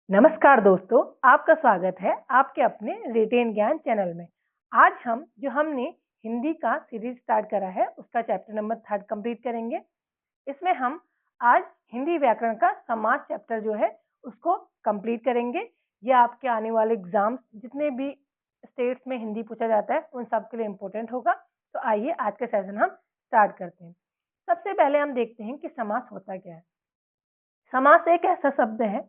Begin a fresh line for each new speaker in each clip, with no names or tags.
नमस्कार दोस्तों, आपका स्वागत है आपके अपने रिटेन ज्ञान चैनल में। आज हमने हिंदी का सीरीज स्टार्ट करा है उसका चैप्टर नंबर 3 कंप्लीट करेंगे। इसमें हम आज हिंदी व्याकरण का समास चैप्टर जो है उसको कंप्लीट करेंगे। ये आपके आने वाले एग्जाम्स जितने भी स्टेट्स में हिंदी पूछा जाता है उन सब के लिए इम्पोर्टेंट होगा। तो आइए आज का सेशन हम स्टार्ट करते हैं। सबसे पहले हम देखते हैं कि समास होता क्या है। समास एक ऐसा शब्द है,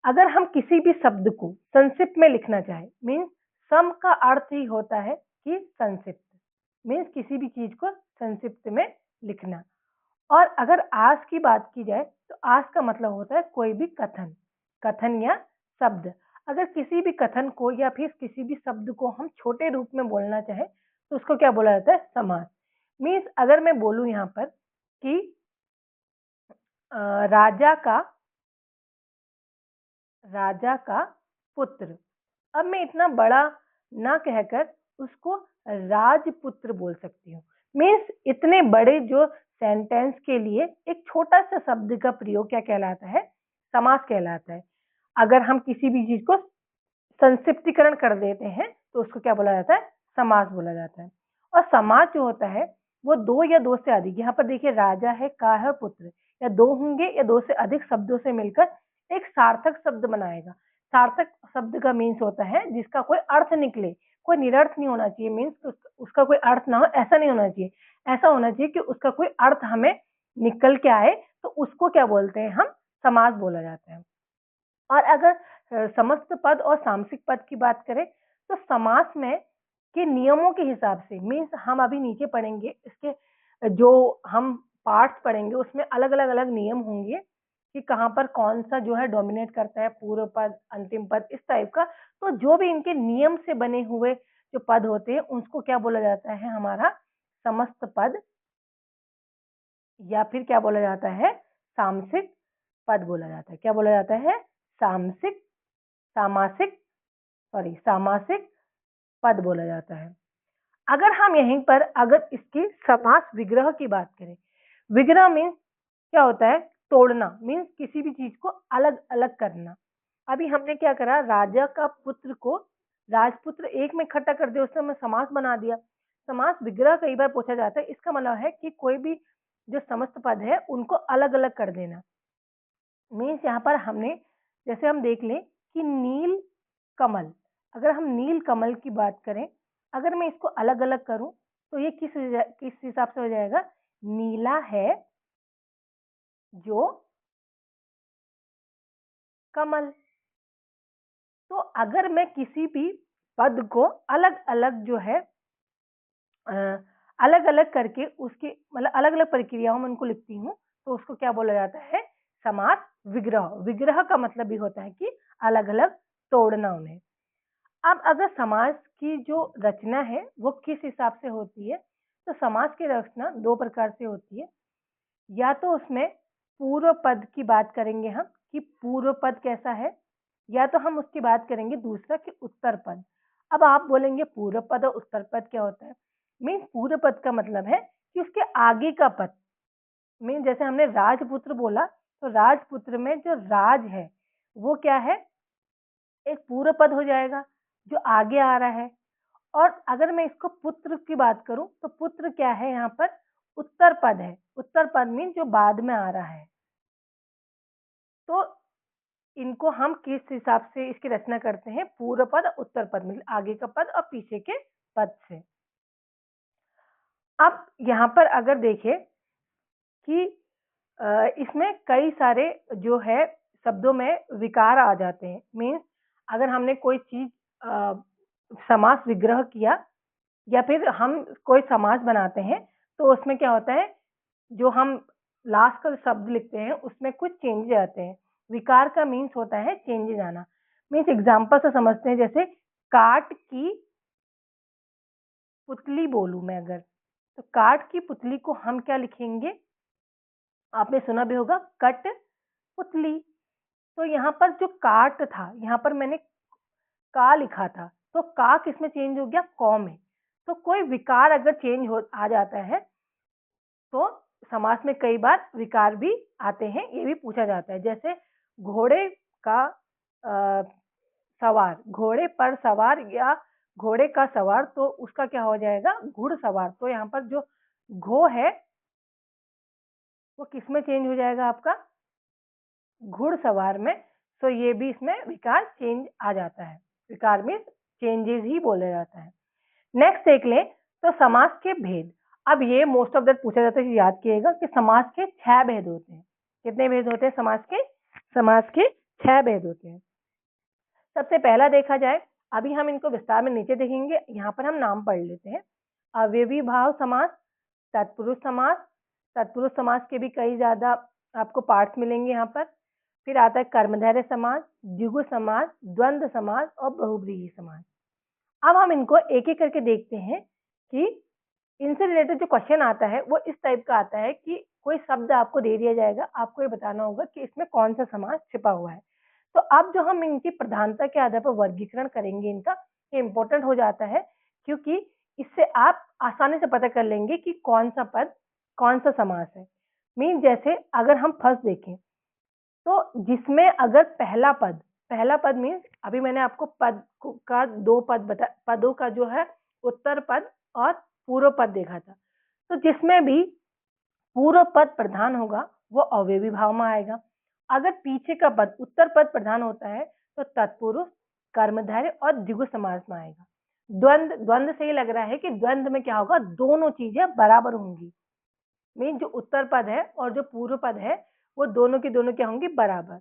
अगर हम किसी भी शब्द को संक्षिप्त में लिखना चाहे, मीन्स सम का अर्थ ही होता है कि संक्षिप्त, मीन्स किसी भी चीज को संक्षिप्त में लिखना। और अगर आज की बात की जाए तो आज का मतलब होता है कोई भी कथन, कथन या शब्द। अगर किसी भी कथन को या फिर किसी भी शब्द को हम छोटे रूप में बोलना चाहे तो उसको क्या बोला जाता है? समास। मीन्स अगर मैं बोलूं यहाँ पर कि राजा का पुत्र, अब मैं इतना बड़ा ना कहकर उसको राजपुत्र बोल सकती हूँ। मीन्स इतने बड़े जो सेंटेंस के लिए एक छोटा सा शब्द का प्रयोग क्या कहलाता है? समास कहलाता है। अगर हम किसी भी चीज को संक्षिप्तीकरण कर देते हैं तो उसको क्या बोला जाता है? समास बोला जाता है। और समास जो होता है वो दो या दो से अधिक, यहाँ पर देखिए राजा है, का है, पुत्र, या दो होंगे या दो से अधिक शब्दों से मिलकर एक सार्थक शब्द बनाएगा। सार्थक शब्द का मीन्स होता है जिसका कोई अर्थ निकले, कोई निरर्थ नहीं होना चाहिए। मीन्स उसका कोई अर्थ ना हो, ऐसा नहीं होना चाहिए। ऐसा होना चाहिए कि उसका कोई अर्थ हमें निकल के आए, तो उसको क्या बोलते हैं? हम समास बोला जाता है। और अगर समस्त पद और सामसिक पद की बात करें तो समास में के नियमों के हिसाब से, मीन्स हम अभी नीचे पढ़ेंगे इसके जो हम पार्ट्स पढ़ेंगे उसमें अलग अलग अलग नियम होंगे कि कहाँ पर कौन सा जो है डोमिनेट करता है, पूर्व पद, अंतिम पद, इस टाइप का। तो जो भी इनके नियम से बने हुए जो पद होते हैं उसको क्या बोला जाता है? हमारा समस्त पद, या फिर क्या बोला जाता है? सामसिक पद बोला जाता है। क्या बोला जाता है? सामसिक सामासिक सामासिक पद बोला जाता है। अगर हम यहीं पर अगर इसकी समास विग्रह की बात करें, विग्रह मीन्स क्या होता है? तोड़ना, मीन्स किसी भी चीज को अलग अलग करना। अभी हमने क्या करा? राजा का पुत्र को राजपुत्र एक में इकट्ठा कर दिया, उसने हमें समास बना दिया। समास विग्रह कई बार पूछा जाता है, इसका मतलब है कि कोई भी जो समस्त पद है उनको अलग अलग कर देना। मीन्स यहाँ पर हमने जैसे हम देख लें कि नील कमल, अगर हम नील कमल की बात करें, अगर मैं इसको अलग अलग करूं तो ये किस हिसाब से हो जाएगा? नीला है जो कमल। तो अगर मैं किसी भी पद को अलग अलग जो है अलग अलग करके उसके मतलब अलग अलग प्रक्रियाओं में उनको लिखती हूँ तो उसको क्या बोला जाता है? समास विग्रह। विग्रह का मतलब भी होता है कि अलग अलग तोड़ना उन्हें। अब अगर समास की जो रचना है वो किस हिसाब से होती है, तो समास की रचना दो प्रकार से होती है। या तो उसमें पूर्व पद की बात करेंगे हम कि पूर्व पद कैसा है, या तो हम उसकी बात करेंगे दूसरा कि उत्तर पद। अब आप बोलेंगे पूर्व पद और उत्तर पद क्या होता है? मीन्स पूर्व पद का मतलब है कि उसके आगे का पद। मीन जैसे हमने राजपुत्र बोला तो राजपुत्र में जो राज है वो क्या है? एक पूर्व पद हो जाएगा जो आगे आ रहा है। और अगर मैं इसको पुत्र की बात करूं तो पुत्र क्या है? यहाँ पर उत्तर पद है। उत्तर पद मीन जो बाद में आ रहा है। तो इनको हम किस हिसाब से इसकी रचना करते हैं? पूर्व पद, उत्तर पद, मतलब आगे का पद और पीछे के पद से। अब यहाँ पर अगर देखें कि इसमें कई सारे जो है शब्दों में विकार आ जाते हैं। मीन्स अगर हमने कोई चीज समास विग्रह किया या फिर हम कोई समास बनाते हैं तो उसमें क्या होता है? जो हम लास्ट का शब्द लिखते हैं उसमें कुछ चेंजेस आते हैं। विकार का मीन्स होता है चेंजेस आना। मीन्स एग्जाम्पल से समझते हैं, जैसे काट की पुतली बोलूं मैं अगर, तो काट की पुतली को हम क्या लिखेंगे? आपने सुना भी होगा कट पुतली। तो यहाँ पर जो काट था, यहाँ पर मैंने का लिखा था तो का किसमें चेंज हो गया? कौ में। तो कोई विकार अगर चेंज हो आ जाता है तो समास में कई बार विकार भी आते हैं, ये भी पूछा जाता है। जैसे घोड़े का सवार, घोड़े पर सवार या घोड़े का सवार, तो उसका क्या हो जाएगा, घुड़सवार। तो यहाँ पर जो घो है वो किस में चेंज हो जाएगा आपका, घुड़सवार में। तो ये भी इसमें विकार चेंज आ जाता है, विकार मीन्स चेंजेस ही बोला जाता है। नेक्स्ट देख लें तो समास के भेद। अब ये मोस्ट ऑफ दैट पूछा जाता है, याद कीजिएगा कि समास के 6 भेद होते हैं। कितने भेद होते हैं समास के, समास के 6 भेद होते हैं। सबसे पहला देखा जाए, अभी हम इनको विस्तार में नीचे देखेंगे, यहाँ पर हम नाम पढ़ लेते हैं। अव्ययी भाव समास, तत्पुरुष समास, तत्पुरुष समास के भी कई ज्यादा आपको पार्ट्स मिलेंगे यहाँ पर। फिर आता है कर्मधारय समास, द्विगु समास, द्वंद्व समास और बहुव्रीहि समास। अब हम इनको एक एक करके देखते हैं कि इनसे रिलेटेड जो क्वेश्चन आता है वो इस टाइप का आता है कि कोई शब्द आपको दे दिया जाएगा, आपको ये बताना होगा कि इसमें कौन सा समास छिपा हुआ है। तो अब जो हम इनकी प्रधानता के आधार पर वर्गीकरण करेंगे इनका, ये इम्पोर्टेंट हो जाता है, क्योंकि इससे आप आसानी से पता कर लेंगे कि कौन सा पद कौन सा समास है। मीन जैसे अगर हम फर्स्ट देखें तो जिसमें अगर पहला पद मीन्स अभी मैंने आपको पद का 2 पदों का जो है उत्तर पद और पूर्व पद देखा था। तो जिसमें भी पूर्व पद प्रधान होगा वो अव्ययी भाव में आएगा। अगर पीछे का पद उत्तर पद प्रधान होता है तो तत्पुरुष, कर्मधारय और द्विगु समास में आएगा। द्वंद्व से ही लग रहा है कि द्वंद्व में क्या होगा, दोनों चीजें बराबर होंगी। मीन जो उत्तर पद है और जो पूर्व पद है वो दोनों की दोनों क्या होंगी, बराबर।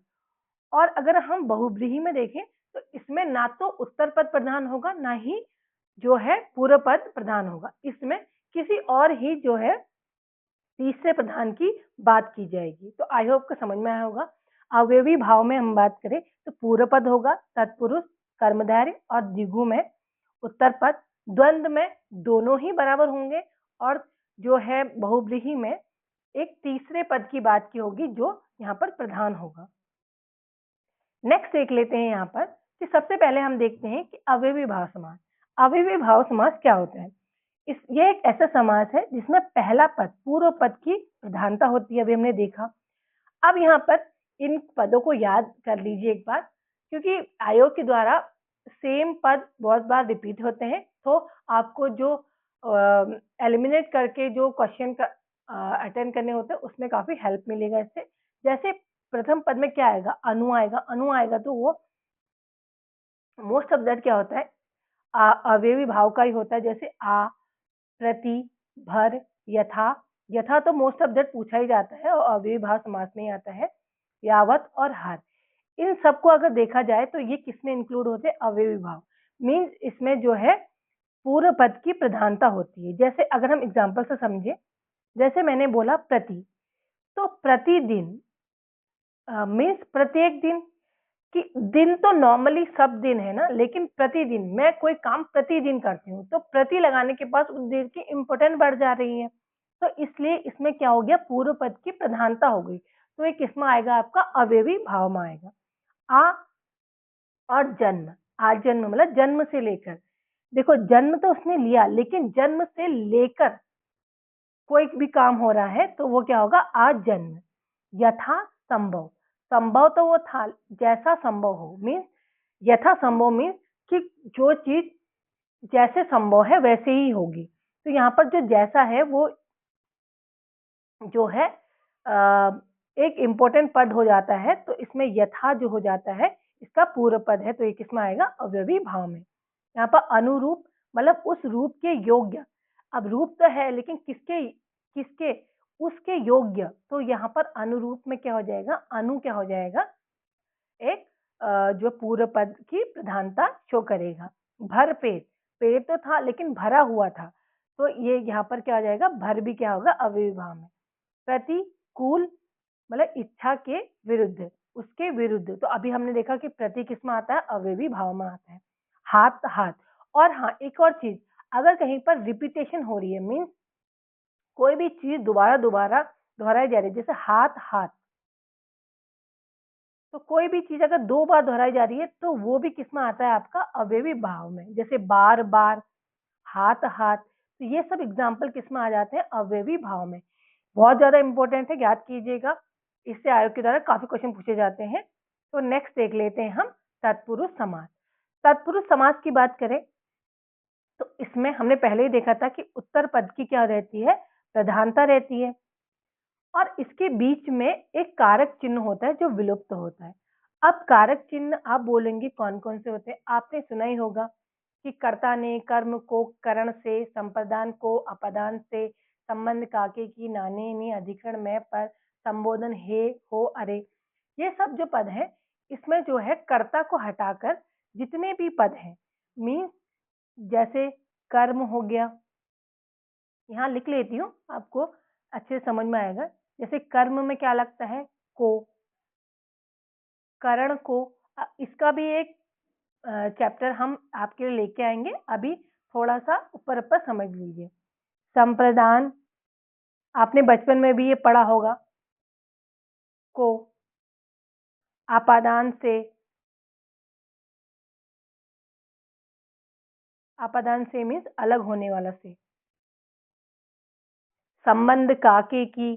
और अगर हम बहुव्रीहि में देखें तो इसमें ना तो उत्तर पद प्रधान होगा ना ही जो है पूर्व पद प्रधान होगा, इसमें किसी और ही जो है तीसरे प्रधान की बात की जाएगी। तो आई होप को समझ में आया होगा। अव्ययी भाव में हम बात करें तो पूर्व पद होगा तत्पुरुष, कर्मधारय और द्विगु में उत्तर पद, द्वंद्व में दोनों ही बराबर होंगे और जो है बहुव्रीहि में एक तीसरे पद की बात की होगी जो यहाँ पर प्रधान होगा। नेक्स्ट देख लेते हैं यहाँ पर कि सबसे पहले हम देखते हैं कि अव्ययी भाव समास। अव्ययी भाव समास क्या होता है, ये एक ऐसा समास है जिसमें पहला पद पूर्व पद की प्रधानता होती है, अभी हमने देखा। अब यहाँ पर इन पदों को याद कर लीजिए एक बार, क्योंकि आयोग के द्वारा सेम पद बहुत बार रिपीट होते हैं, तो आपको जो एलिमिनेट करके जो क्वेश्चन का अटेंड करने होते हैं उसमें काफी हेल्प मिलेगा इससे। जैसे प्रथम पद में क्या आएगा, अनु आएगा। अनु आएगा तो वो मोस्ट ऑफ दैट क्या होता है, अव्ययी भाव का ही होता है। जैसे आ, प्रति, भर, यथा। यथा तो मोस्ट ऑफ दैट पूछा ही जाता है और अव्ययी भाव समास में ही आता है। यावत और हर, इन सबको अगर देखा जाए तो ये किसमें इंक्लूड होते हैं, अव्ययी भाव। मीन्स इसमें जो है पूर्व पद की प्रधानता होती है। जैसे अगर हम एग्जाम्पल से समझे, जैसे मैंने बोला प्रति, तो प्रतिदिन मीन्स प्रत्येक दिन, कि दिन तो नॉर्मली सब दिन है ना, लेकिन प्रतिदिन मैं कोई काम प्रतिदिन करती हूँ तो प्रति लगाने के पास उस दिन की इम्पोर्टेंट बढ़ जा रही है। तो इसलिए इसमें क्या हो गया, पूर्व पद की प्रधानता हो गई। तो ये किसमें आएगा, आपका अव्ययी भाव में आएगा। आ और जन्म, आज जन्म मतलब जन्म से लेकर, देखो जन्म तो उसने लिया लेकिन जन्म से लेकर कोई भी काम हो रहा है तो वो क्या होगा, आज जन्म। यथा संभव, संभव तो वो था जैसा संभव हो, मीन्स यथा संभव मीन्स कि जो चीज जैसे संभव है वैसे ही होगी। तो यहाँ पर जो जैसा है वो जो है एक इम्पोर्टेंट पद हो जाता है। तो इसमें यथा जो हो जाता है इसका पूर्व पद है, तो ये किसमें आएगा, अव्ययी भाव में। यहाँ पर अनुरूप मतलब उस रूप के योग्य, अब रूप तो है लेकिन किसके किसके, उसके योग्य। तो यहाँ पर अनुरूप में क्या हो जाएगा, अनु क्या हो जाएगा, एक जो पूर्व पद की प्रधानता शो करेगा। भर पेट, पेट तो था लेकिन भरा हुआ था, तो ये यहाँ पर क्या हो जाएगा, भर भी क्या होगा, अव्ययी भाव में। प्रतिकूल मतलब इच्छा के विरुद्ध, उसके विरुद्ध। तो अभी हमने देखा कि प्रति किस में आता है, अव्ययी भाव में आता है। हाथ, हाथ। और हाँ एक और चीज, अगर कहीं पर रिपीटेशन हो रही है, मीन्स कोई भी चीज दोबारा दोबारा दोहराई जा रही है, जैसे हाथ, हाथ, तो कोई भी चीज अगर 2 बार दोहराई जा रही है तो वो भी किस में आता है, आपका अव्ययी भाव में। जैसे बार बार, हाथ, हाथ, तो ये सब एग्जाम्पल किस में आ जाते हैं, अव्ययी भाव में। बहुत ज्यादा इंपॉर्टेंट है, याद कीजिएगा, इससे आयोग के द्वारा काफी क्वेश्चन पूछे जाते हैं। तो नेक्स्ट देख लेते हैं हम तत्पुरुष समास। तत्पुरुष समास की बात करें तो इसमें हमने पहले ही देखा था कि उत्तर पद की क्या रहती है, प्रधानता रहती है, और इसके बीच में एक कारक चिन्ह होता है जो विलुप्त होता है। अब कारक चिन्ह आप बोलेंगे कौन कौन से होते हैं, आपने सुना ही होगा कि कर्ता ने कर्म को करण से, संप्रदान को अपादान से, संबंध काके की, नाने ने, अधिकरण में, पर, संबोधन हे, हो, अरे, ये सब जो पद हैं इसमें जो है कर्ता को हटाकर जितने भी पद हैं, मीन्स जैसे कर्म हो गया, यहाँ लिख लेती हूँ आपको अच्छे से समझ में आएगा। जैसे कर्म में क्या लगता है, को, करण को, इसका भी एक चैप्टर हम आपके लिए लेके आएंगे, अभी थोड़ा सा ऊपर ऊपर समझ लीजिए। संप्रदान आपने बचपन में भी ये पढ़ा होगा, को, आपादान से, आपादान से मीन्स अलग होने वाला से, संबंध काके की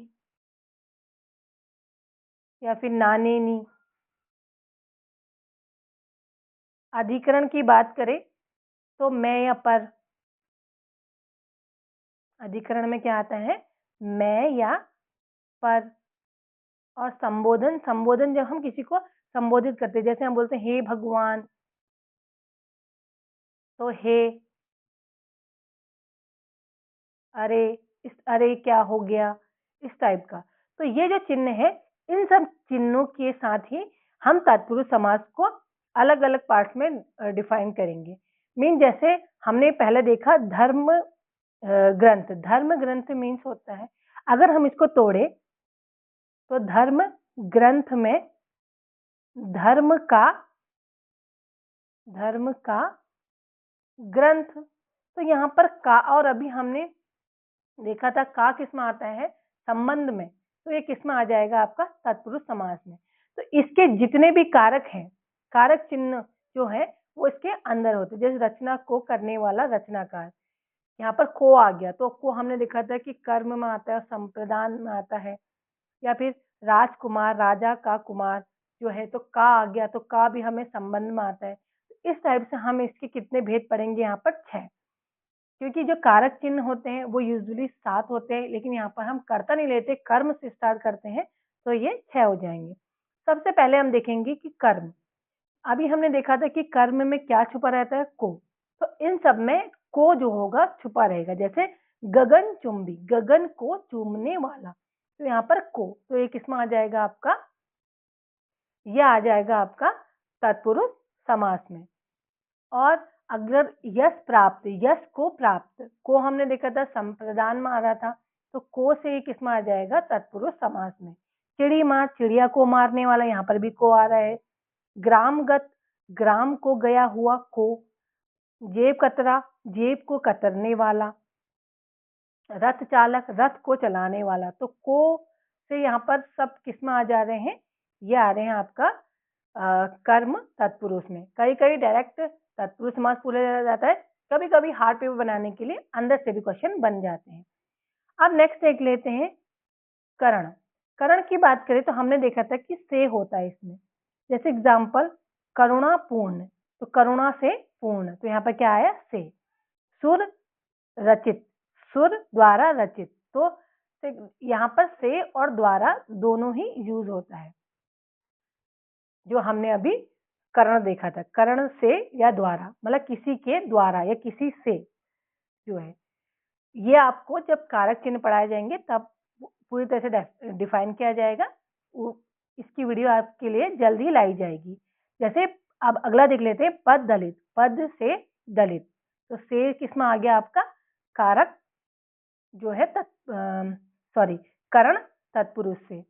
या फिर नाने नी। अधिकरण की बात करें तो मैं या पर, अधिकरण में क्या आता है, मैं या पर। और संबोधन, संबोधन जब हम किसी को संबोधित करते हैं, जैसे हम बोलते हैं हे भगवान, तो हे, अरे, इस अरे क्या हो गया, इस टाइप का। तो ये जो चिन्ह है, इन सब चिन्हों के साथ ही हम तत्पुरुष समास को अलग अलग पार्ट्स में डिफाइन करेंगे। मीन जैसे हमने पहले देखा धर्म ग्रंथ, धर्म ग्रंथ मीन्स होता है, अगर हम इसको तोड़े तो धर्म ग्रंथ में धर्म का ग्रंथ, तो यहाँ पर का, और अभी हमने देखा था का किस में आता है, संबंध में, तो ये किस में आ जाएगा आपका, तत्पुरुष समास में। तो इसके जितने भी कारक हैं, कारक चिन्ह जो है वो इसके अंदर होते हैं। जैसे रचना को करने वाला रचनाकार, यहाँ पर को आ गया, तो को हमने देखा था कि कर्म में आता है, संप्रदान में आता है, या फिर राजकुमार, राजा का कुमार जो है, तो का आ गया, तो का भी हमें संबंध में आता है। इस टाइप से हम इसके कितने भेद पढ़ेंगे, यहाँ पर 6, क्योंकि जो कारक चिन्ह होते हैं वो यूजुअली 7 होते हैं, लेकिन यहाँ पर हम कर्ता नहीं लेते, कर्म से स्टार्ट करते हैं, तो ये 6 हो जाएंगे। सबसे पहले हम देखेंगे कि कर्म, अभी हमने देखा था कि कर्म में क्या छुपा रहता है, को, तो इन सब में को जो होगा छुपा रहेगा। जैसे गगन चुंबी, गगन को चूमने वाला, तो यहाँ पर को, तो ये किसमें आ जाएगा आपका, यह आ जाएगा आपका तत्पुरुष समास में। और अगर यश प्राप्त, यश को प्राप्त, को हमने देखा था संप्रदान में आ रहा था, तो को से ही किसमें आ जाएगा, तत्पुरुष समास में। चिड़ी माँ, चिड़िया को मारने वाला, यहाँ पर भी को आ रहा है। ग्रामगत, ग्राम को गया हुआ को। जेब कतरा, जेब को कतरने वाला। रथ चालक, रथ को चलाने वाला, तो को से यहाँ पर सब किसमें आ जा रहे हैं, ये आ रहे हैं आपका कर्म तत्पुरुष में। कई कई डायरेक्ट तत्पुरुष समास पूरा जाता है, कभी कभी हार्ड पेपर बनाने के लिए अंदर से भी क्वेश्चन बन जाते हैं। अब नेक्स्ट देख लेते हैं करण। करण की बात करें तो हमने देखा था कि से होता है इसमें, जैसे एग्जाम्पल करुणा पूर्ण, तो करुणा से पूर्ण, तो यहाँ पर क्या आया, से। सुर रचित, सुर द्वारा रचित, तो यहाँ पर से और द्वारा दोनों ही यूज होता है, जो हमने अभी करण देखा था, करण से या द्वारा, मतलब किसी के द्वारा या किसी से जो है। ये आपको जब कारक चिन्ह पढ़ाए जाएंगे तब पूरी तरह से डिफाइन किया जाएगा, इसकी वीडियो आपके लिए जल्दी लाई जाएगी। जैसे अब अगला देख लेते हैं पद दलित, पद से दलित, तो से किसमें आ गया आपका, कारक जो है करण तत्पुरुष से।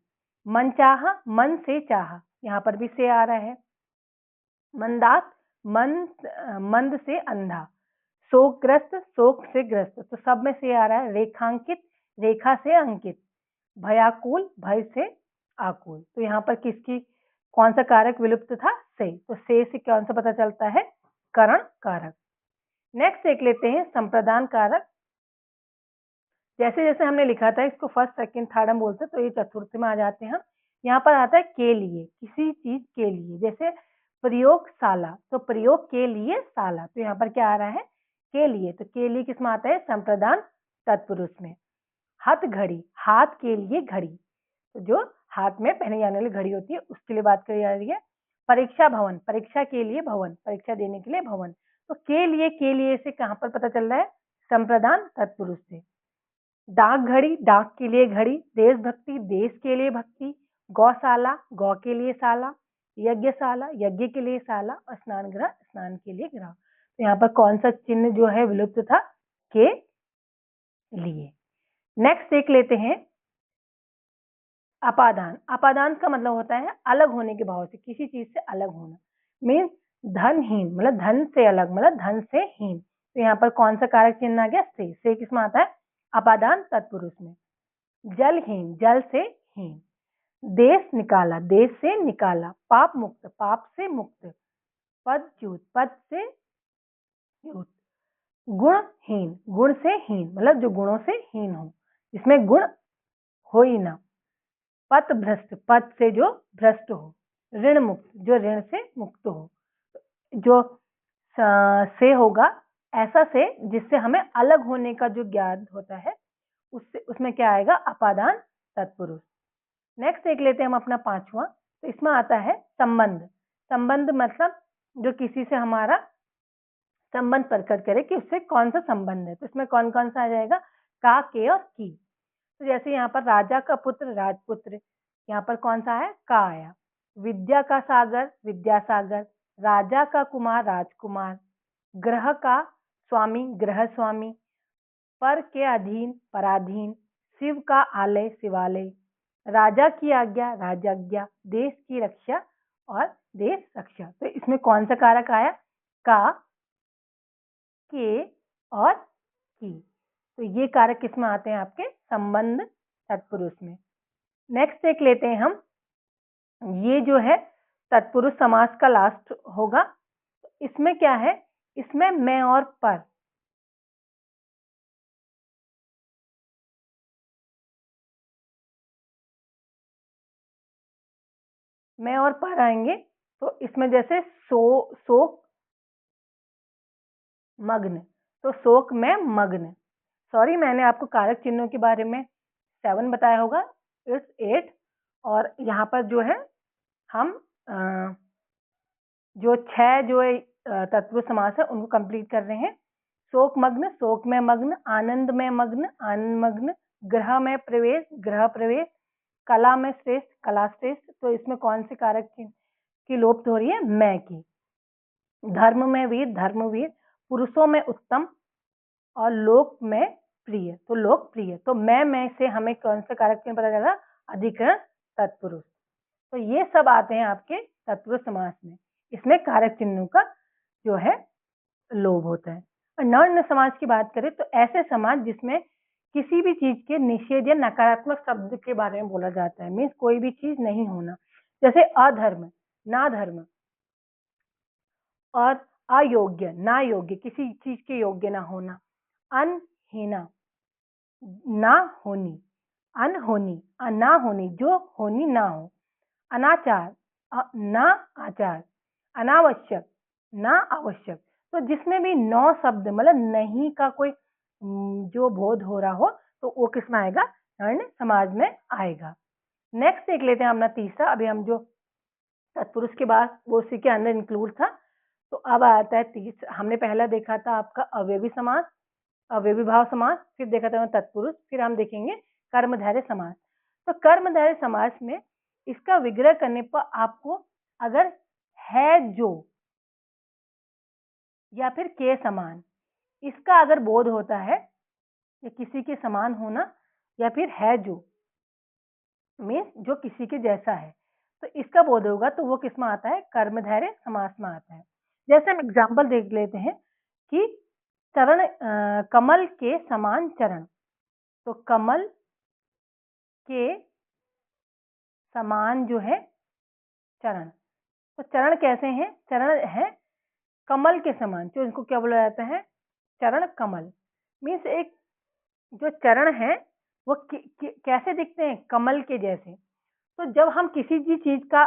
मनचाह, मन से चाह, यहाँ पर भी से आ रहा है। मंदात, मंद से अंधा। शोकग्रस्त, शोक से ग्रस्त, तो सब में से आ रहा है। रेखांकित, रेखा से अंकित। भयाकुल, भय से आकुल, तो यहाँ पर किसकी, कौन सा कारक विलुप्त था, से, तो से कौन सा पता चलता है, करण कारक। नेक्स्ट देख लेते हैं संप्रदान कारक। जैसे जैसे हमने लिखा था इसको फर्स्ट सेकंड थर्ड हम बोलते हैं, तो ये चतुर्थ में आ जाते हैं हम। यहाँ पर आता है के लिए, किसी चीज के लिए, जैसे प्रयोगशाला, तो प्रयोग के लिए शाला, तो यहाँ पर क्या आ रहा है के लिए, तो के लिए किसमें आता है संप्रदान तत्पुरुष में। हथ घड़ी, हाथ के लिए घड़ी, तो जो हाथ में पहने जाने वाली घड़ी होती है उसके लिए बात करी जा रही है। परीक्षा भवन, परीक्षा के लिए भवन, परीक्षा देने के लिए भवन, तो के लिए से कहाँ पर पता चल रहा है संप्रदान तत्पुरुष से। डाक घड़ी, डाक के लिए घड़ी, देशभक्ति, देश के लिए भक्ति, गौशाला, गौ के लिए शाला, यज्ञशाला, यज्ञ के लिए शाला, और स्नान गृह, स्नान के लिए गृह। तो यहाँ पर कौन सा चिन्ह जो है विलुप्त था के लिए। नेक्स्ट देख लेते हैं अपादान। अपादान का मतलब होता है अलग होने के भाव से, किसी चीज से अलग होना। मीन्स धनहीन, मतलब धन से अलग, मतलब धन से हीन। तो यहाँ पर कौन सा कारक चिन्ह आ गया से किसमें आता है अपादान तत्पुरुष में। जलहीन, जल से हीन। देश निकाला, देश से निकाला। पाप मुक्त, पाप से मुक्त। पदच्युत, पद से च्युत। गुणहीन, गुण से हीन, मतलब जो गुणों से हीन हो, जिसमें गुण हो ही ना। पथ भ्रष्ट, पद से जो भ्रष्ट हो। ऋण मुक्त, जो ऋण से मुक्त हो। जो से होगा ऐसा से जिससे हमें अलग होने का जो ज्ञान होता है, उससे उसमें क्या आएगा अपादान तत्पुरुष। नेक्स्ट देख लेते हैं हम अपना पांचवा, तो इसमें आता है संबंध। संबंध मतलब जो किसी से हमारा संबंध प्रकट करे कि उससे कौन सा संबंध है। तो इसमें कौन कौन सा आ जाएगा का, के और की। तो जैसे यहाँ पर राजा का पुत्र राजपुत्र, यहाँ पर कौन सा है का आया। विद्या का सागर विद्यासागर, राजा का कुमार राजकुमार, ग्रह का स्वामी गृह स्वामी, पर के अधीन पराधीन, शिव का आलय शिवालय, राजा की आज्ञा राजाज्ञा, देश की रक्षा और देश रक्षा। तो इसमें कौन सा कारक आया का, के और की। तो ये कारक किसमें आते हैं आपके संबंध तत्पुरुष में। नेक्स्ट देख लेते हैं हम, ये जो है तत्पुरुष समास का लास्ट होगा। इसमें क्या है, इसमें मैं और पर, मैं और पर आएंगे। तो इसमें जैसे शोक मग्न, तो शोक में मग्न। सॉरी, मैंने आपको कारक चिन्हों के बारे में 7 बताया होगा, इट्स 8। और यहाँ पर जो है हम जो 6 जो तत्पुरुष समास है उनको कंप्लीट कर रहे हैं। शोक मग्न, शोक में मग्न। आनंद में मग्न, आनंद मग्न। ग्रह में प्रवेश, ग्रह प्रवेश। कला में श्रेष्ठ, कला श्रेष्ठ। तो इसमें कौन से कारक की लोप हो रही है, मैं की। धर्म में वीर, धर्मवीर। पुरुषों में उत्तम और लोक में प्रिय, तो लोकप्रिय। तो मैं से हमें कौन सा कारक चिन्ह पता चला, अधिकरण तत्पुरुष। तो ये सब आते हैं आपके तत्पुरुष समास में। इसमें कारक चिन्हों का जो है लोभ होता है। और नॉन समाज की बात करें तो ऐसे समाज जिसमें किसी भी चीज के निषेध या नकारात्मक शब्द के बारे में बोला जाता है। मीन्स कोई भी चीज नहीं होना, जैसे अधर्म, ना धर्म, और अयोग्य, ना योग्य, किसी चीज के योग्य ना होना। अनहीना, ना होनी, अनहोनी, ना होनी, जो होनी ना हो। अनाचार, ना आचार। अनावश्यक, ना आवश्यक। तो जिसमें भी 9 शब्द मतलब नहीं का कोई जो बोध हो रहा हो, तो वो किसमें आएगा, नर्ण समाज में आएगा। नेक्स्ट देख लेते हैं अपना तीसरा। अभी हम जो तत्पुरुष के बाद वो उसी के अंदर इंक्लूड था। तो अब आता है तीसरा। हमने पहला देखा था आपका अवयवी समास, अवयवी भाव समास, फिर देखा था तत्पुरुष, फिर हम देखेंगे कर्मधारय समास। तो कर्मधारय समास में इसका विग्रह करने पर आपको अगर है जो या फिर के समान, इसका अगर बोध होता है या किसी के समान होना, या फिर है जो मीन्स जो किसी के जैसा है, तो इसका बोध होगा, तो वो किस में आता है, कर्मधारय समास में आता है। जैसे हम एग्जाम्पल देख लेते हैं कि चरण, कमल के समान चरण। तो कमल के समान जो है चरण, तो चरण कैसे हैं, चरण है कमल के समान, जो इनको क्या बोला जाता है, चरण कमल। मीन्स एक जो चरण है वो कैसे दिखते हैं, कमल के जैसे। तो जब हम किसी भी चीज का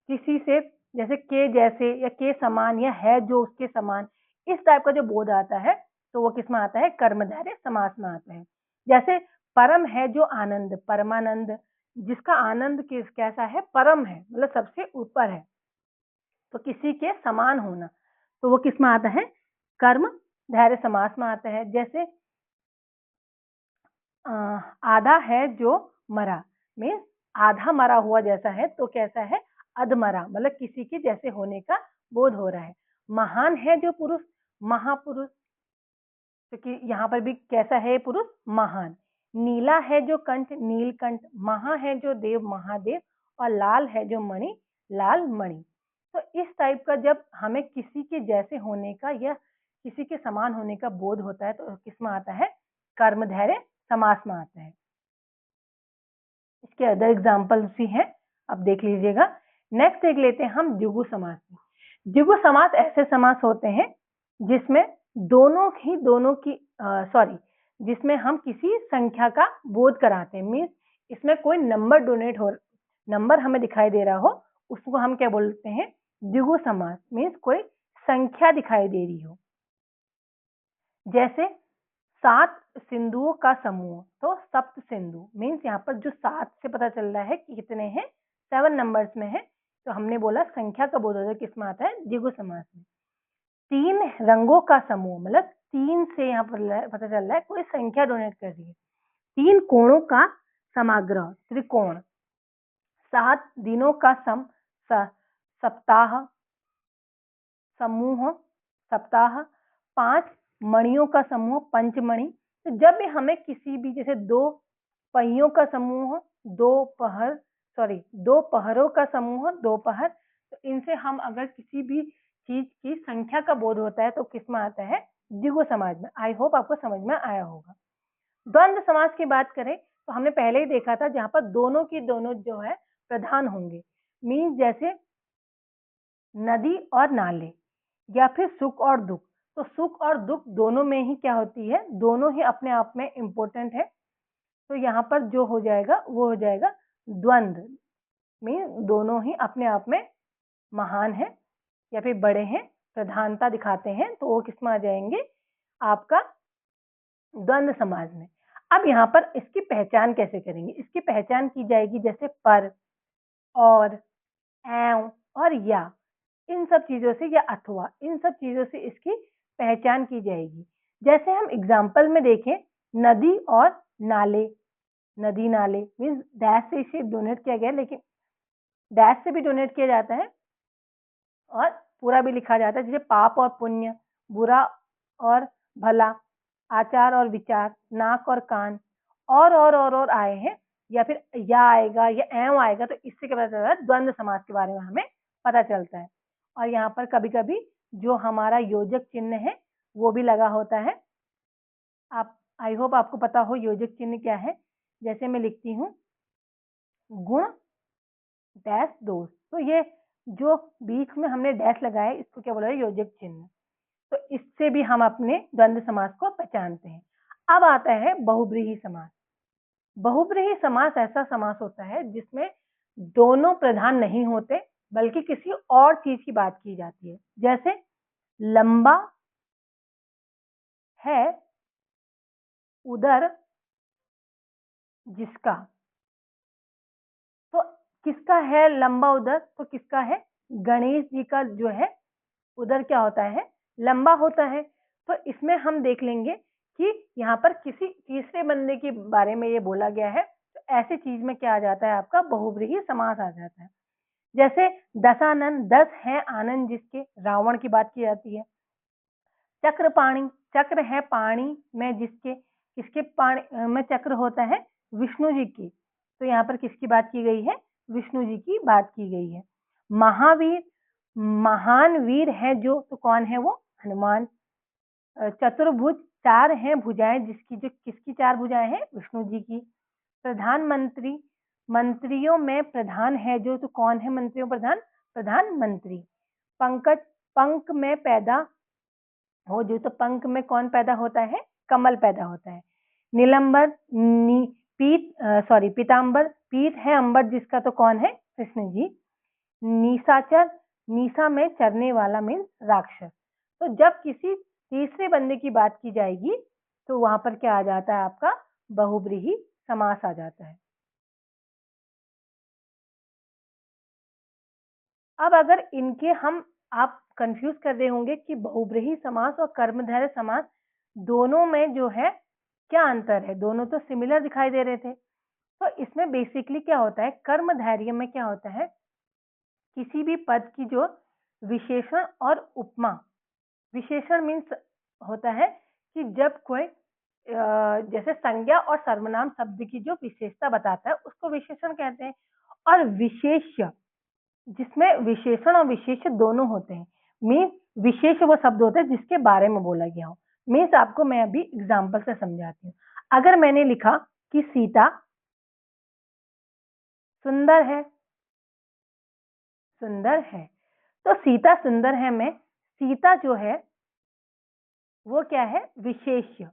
किसी से जैसे के जैसे या के समान या है जो उसके समान, इस टाइप का जो बोध आता है तो वो किस में आता है, कर्मधारय समास में आता है। जैसे परम है जो आनंद, परमानंद, जिसका आनंद कैसा है, परम है, मतलब सबसे ऊपर है, तो किसी के समान होना, तो वो किस में आता है, कर्म धारय समास में आता है। जैसे आधा है जो मरा, मीन्स आधा मरा हुआ जैसा है, तो कैसा है, अधमरा, मतलब किसी के जैसे होने का बोध हो रहा है। महान है जो पुरुष, महापुरुष, क्योंकि यहाँ पर भी कैसा है पुरुष, महान। नीला है जो कंठ, नीलकंठ। महा है जो देव, महादेव। और लाल है जो मणि, लाल मणि। तो इस टाइप का जब हमें किसी के जैसे होने का या किसी के समान होने का बोध होता है तो किस में आता है, कर्मधारय समास में आता है। इसके अदर एग्जाम्पल्स भी हैं, अब देख लीजिएगा। नेक्स्ट देख लेते हैं हम द्विगु समास। द्विगु समास ऐसे समास होते हैं जिसमें जिसमें हम किसी संख्या का बोध कराते हैं, मीन्स इसमें कोई नंबर हमें दिखाई दे रहा हो, उसको हम क्या बोलते हैं, द्विगु समास, मीन्स कोई संख्या दिखाई दे रही हो। जैसे 7 सिंधुओं का समूह, तो सप्त सिंधु, मीन्स यहाँ पर जो 7 से पता चल रहा है कि कितने हैं, 7 नंबर्स में है, तो हमने बोला संख्या का बोध होता है, किस में आता है, द्विगु समास में। 3 रंगों का समूह, मतलब 3 से यहाँ पर पता चल रहा है कोई संख्या डोनेट कर रही है। 3 कोणों का समाग्रह, त्रिकोण। 7 दिनों का सप्ताह, समूह, सप्ताह। 5 मणियों का समूह, पंचमणि। तो जब भी हमें किसी भी, जैसे 2 पहियों का समूह, 2 पहरों का समूह, 2 पहर, तो इनसे हम अगर किसी भी चीज की संख्या का बोध होता है तो किस में आता है, द्विगु समास में। आई होप आपको समझ में आया होगा। द्वंद्व समास की बात करें तो हमने पहले ही देखा था, जहां पर दोनों की दोनों जो है प्रधान होंगे, मीन्स जैसे नदी और नाले, या फिर सुख और दुख। तो सुख और दुख दोनों में ही क्या होती है, दोनों ही अपने आप में इंपॉर्टेंट है, तो यहाँ पर जो हो जाएगा वो हो जाएगा द्वंद्व, मीन दोनों ही अपने आप में महान है या फिर बड़े हैं, प्रधानता दिखाते हैं, तो वो किस में आ जाएंगे, आपका द्वंद्व समाज में। अब यहाँ पर इसकी पहचान कैसे करेंगे, इसकी पहचान की जाएगी जैसे पर, और, एवं और या, इन सब चीजों से, या अथवा, इन सब चीजों से इसकी पहचान की जाएगी। जैसे हम एग्जाम्पल में देखें, नदी और नाले, नदी नाले मीन्स डैश से इसे डोनेट किया गया, लेकिन डैश से भी डोनेट किया जाता है और पूरा भी लिखा जाता है, जैसे पाप और पुण्य, बुरा और भला, आचार और विचार, नाक और कान, और आए हैं, या फिर या आएगा या एवं आएगा, तो इससे क्या पता चलता है, द्वंद्व समास के बारे में हमें पता चलता है। और यहाँ पर कभी कभी जो हमारा योजक चिन्ह है वो भी लगा होता है। आप, आई होप आपको पता हो योजक चिन्ह क्या है। जैसे मैं लिखती हूँ गुण डैश दोष, तो ये जो बीच में हमने डैश लगाया इसको क्या बोला है, योजक चिन्ह। तो इससे भी हम अपने द्वंद्व समास को पहचानते हैं। अब आता है बहुब्रीहि समास। बहुब्रीहि समास ऐसा समास होता है जिसमें दोनों प्रधान नहीं होते, बल्कि किसी और चीज की बात की जाती है। जैसे लंबा है उदर जिसका, तो किसका है लंबा उदर, तो किसका है, गणेश जी का जो है उदर क्या होता है, लंबा होता है। तो इसमें हम देख लेंगे कि यहाँ पर किसी तीसरे बंदे के बारे में ये बोला गया है, तो ऐसी चीज में क्या आ जाता है, आपका बहुब्रीहि समास आ जाता है। जैसे दशानन, 10 है आनंद जिसके, रावण की बात की जाती है। चक्र पाणी, चक्र है पानी में जिसके, किसके पानी में चक्र होता है, विष्णु जी की, तो यहाँ पर किसकी बात की गई है, विष्णु जी की बात की गई है। महावीर, महान वीर है जो, तो कौन है वो, हनुमान। चतुर्भुज, 4 हैं भुजाएं जिसकी, जो किसकी 4 भुजाएं हैं, विष्णु जी की। प्रधानमंत्री, मंत्रियों में प्रधान है जो, तो कौन है मंत्रियों प्रधान, प्रधानमंत्री। पंकज, पंख में पैदा हो जो, तो पंख में कौन पैदा होता है, कमल पैदा होता है। नीलंबर, पीतांबर, पीत है अंबर जिसका, तो कौन है, कृष्ण जी। निशाचर, मीसा में चरने वाला मीन्स राक्षस। तो जब किसी तीसरे बंदे की बात की जाएगी तो वहां पर क्या आ जाता है, आपका बहुब्रीहि समास आ जाता है। अब अगर इनके हम आप कंफ्यूज कर रहे होंगे कि बहुब्रीहि समास और कर्मधारय समास दोनों में जो है क्या अंतर है, दोनों तो सिमिलर दिखाई दे रहे थे। तो इसमें बेसिकली क्या होता है, कर्मधारय में क्या होता है, किसी भी पद की जो विशेषण और उपमा, विशेषण मीन्स होता है कि जब कोई जैसे संज्ञा और सर्वनाम शब्द की जो विशेषता बताता है उसको विशेषण कहते हैं। और विशेष्य, जिसमें विशेषण और विशेष्य दोनों होते हैं, मीन्स विशेष वो शब्द होता है जिसके बारे में बोला गया हो। मीन्स आपको मैं अभी एग्जाम्पल से समझाती हूँ। अगर मैंने लिखा कि सीता सुंदर है, सुंदर है, तो सीता सुंदर है में सीता जो है वो क्या है, विशेष्य,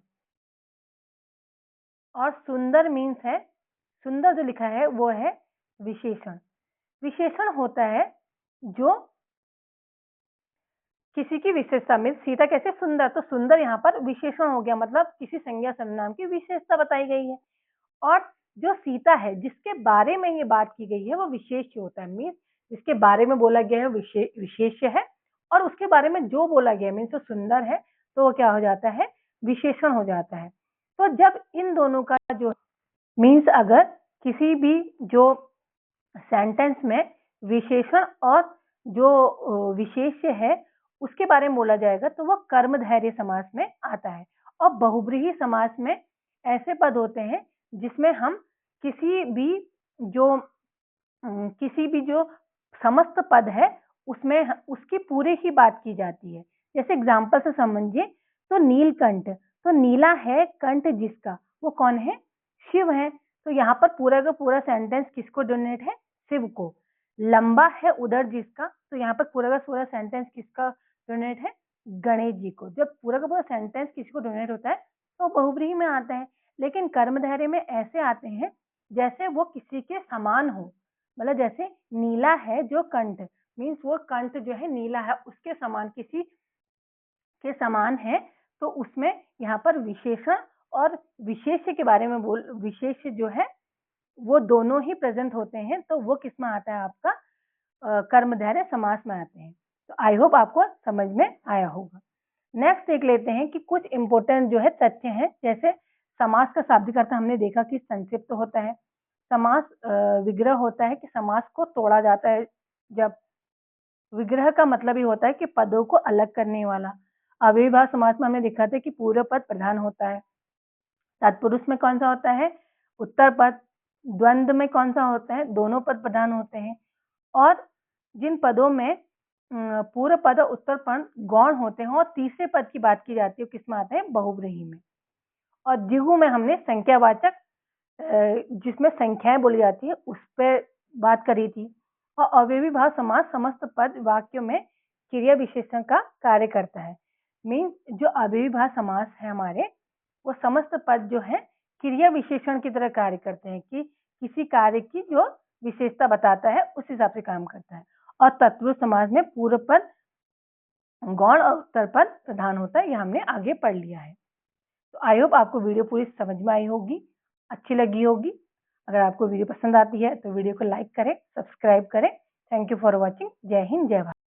और सुंदर मीन्स है, सुंदर जो लिखा है वो है विशेषण। विशेषण होता है जो किसी की विशेषता में, सीता कैसे सुंदर, तो सुंदर यहाँ पर विशेषण हो गया, मतलब किसी संज्ञा सर्वनाम की विशेषता बताई गई है। और जो सीता है जिसके बारे में ये बात की गई है वो विशेष्य होता है, मीन्स जिसके बारे में बोला गया है विशेष्य है, और उसके बारे में जो बोला गया मीन्स जो सुंदर है तो वो क्या हो जाता है, विशेषण हो जाता है। तो जब इन दोनों का जो मीन्स अगर किसी भी जो सेंटेंस में विशेषण और जो विशेष्य है उसके बारे में बोला जाएगा तो वो कर्मधारय समास में आता है। और बहुब्रीहि समास में ऐसे पद होते हैं जिसमें हम किसी भी जो किसी भी जो समस्त पद है उसमें उसकी पूरी ही बात की जाती है। जैसे एग्जाम्पल से समझिए, तो नीलकंठ, तो नीला है कंठ जिसका, वो कौन है, शिव है। तो यहाँ पर पूरा का पूरा सेंटेंस किसको डोनेट है, शिव को। लंबा है उदर जिसका, तो यहाँ पर पूरा का पूरा सेंटेंस किसका डोनेट है, गणेश जी को। जब पूरा का पूरा सेंटेंस किसी को डोनेट होता है तो बहुब्रीहि में आता है। लेकिन कर्मधारय में ऐसे आते हैं जैसे वो किसी के समान हो, मतलब जैसे नीला है जो कंठ, मीन्स वो कंठ जो है नीला है उसके समान, किसी के समान है, तो उसमें यहाँ पर विशेषण और विशेष्य के बारे में बोल, विशेष्य जो है वो दोनों ही प्रेजेंट होते हैं, तो वो किस में आता है, आपका कर्मधारय समास में आते हैं। तो आई होप आपको समझ में आया होगा। नेक्स्ट देख लेते हैं कि कुछ इंपोर्टेंट जो है तथ्य हैं। जैसे समास का शाब्दिक अर्थ हमने देखा कि संक्षिप्त होता है, समास विग्रह होता है कि समास को तोड़ा जाता है। जब विग्रह का मतलब ही होता है कि पदों को अलग करने वाला। अव्ययीभाव समास में हमने देखा था कि पूर्व पद प्रधान होता है, तत्पुरुष में कौन सा होता है, उत्तर पद, द्वंद्व में कौन सा होता है, दोनों पद प्रधान होते हैं। और जिन पदों में पूर्व पद और उत्तर पद गौण होते हैं और तीसरे पद की बात की जाती है किसमें आते हैं, बहुब्रीहि में। और जिहु में हमने संख्यावाचक जिसमें संख्याएं बोली जाती है उस पर बात करी थी। और अव्ययी भाव समास समस्त पद वाक्यों में क्रिया विशेषण का कार्य करता है। मीन्स जो अव्ययी भाव समास है हमारे, वो समस्त पद जो है क्रिया विशेषण की तरह कार्य करते हैं कि किसी कार्य की जो विशेषता बताता है उस हिसाब से काम करता है। और तत्पुरुष समास में पूर्व पद गौण और उत्तर पद प्रधान होता है, यह हमने आगे पढ़ लिया है। तो आई होप आपको वीडियो पूरी समझ में आई होगी, अच्छी लगी होगी। अगर आपको वीडियो पसंद आती है तो वीडियो को लाइक करें, सब्सक्राइब करें। Thank you for watching. जय हिंद, जय भारत।